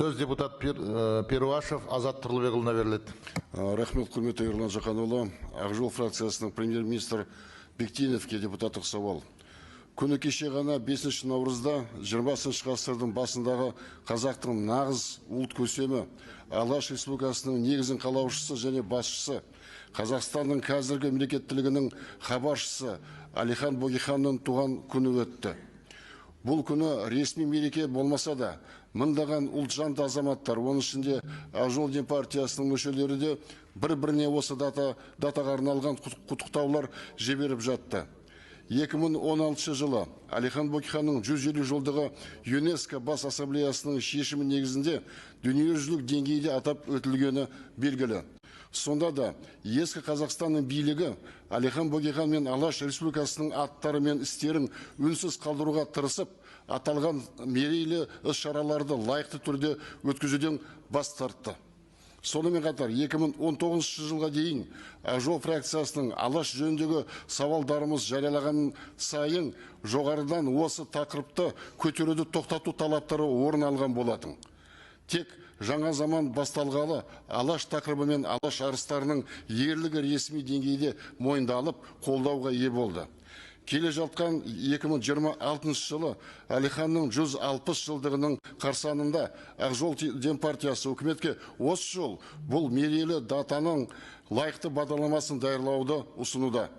Сөз депутат Перуашев Азат Тұрлыбекұлына беріледі. Рахмет, құрметті Ерлан Жақанұлы. Ақ Жол фракциясының премьер-министр Бектеновке депутаттық сауал. Күні кеше ғана 5 наурызда 20 ғасырдың басындағы қазақтың нағыз ұлт көсемі, Алаш Республикасының негізін қалаушысы және басшысы, Қазақстанның қазіргі мемлекеттілігінің хабаршысы Алихан Бөкейханның туған күні өтті. Бұл күні ресми мереке болмаса да, мыңдаған ұлтжанды азаматтар, оның ішінде Ақ Жол партиясының мүшелері де бір-біріне осы датаға арналған құттықтаулар жіберіп жатты. 2016 жылы Алихан Бөкейханның 150 жылдығы ЮНЕСКО бас ассамблеясының шешімі негізінде дүниежүзілік деңгейде атап өтілгені белгілі. Сонда да ескі Қазақстанның билігі Алихан Бөкейхан мен Алаш Республикасының аттары мен істерін үнсіз қалдыруға тырысып, аталған мерейлі іс-шараларды лайықты түрде өткізуден бас тартты. Сонымен қатар 2019 жылға дейін Ақ Жол фракциясының Алаш жөніндегі сауалдарымыз жариялаған сайын жоғарыдан осы тақырыпты көтеруді тоқтату талаптары орын алған болатын. Тек жаңа заман басталғалы Алаш тақырыбы мен Алаш арыстарының ерлігі ресми деңгейде мойындалып, қолдауға ие болды. Келе жатқан 2026 жылы Алиханның 160 жылдығының қарсаңында Ақ Жол партиясы үкіметке осы жол бұл мерейлі датаның лайықты бағдарламасын даярлауды ұсынуда.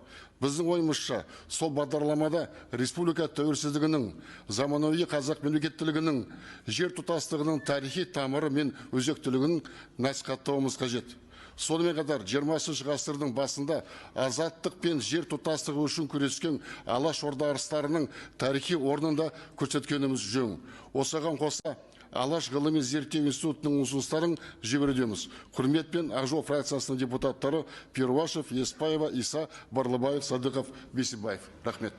Біздің ойымызша, сол бағдарламада республика тәуелсіздігінің, заманауи қазақ мемлекеттілігінің, жер тұтастығының тарихи тамыры мен өзектілігін насихаттауымыз қажет. Сонымен қатар 20 ғасырдың басында азаттық пен жер тұтастығы үшін күрескен Алаш орда арыстарының тарихи орнында көрсеткеніміз жөн. Осыған қоса Алаш ғылыми зерттеу институтының ұсыныстарын жіберудеміз. Құрметпен Ақ Жол фракциясының депутаттары Перуашев, Еспаева, Иса, Барлыбаев, Садықов, Бейсебаев. Рахмет.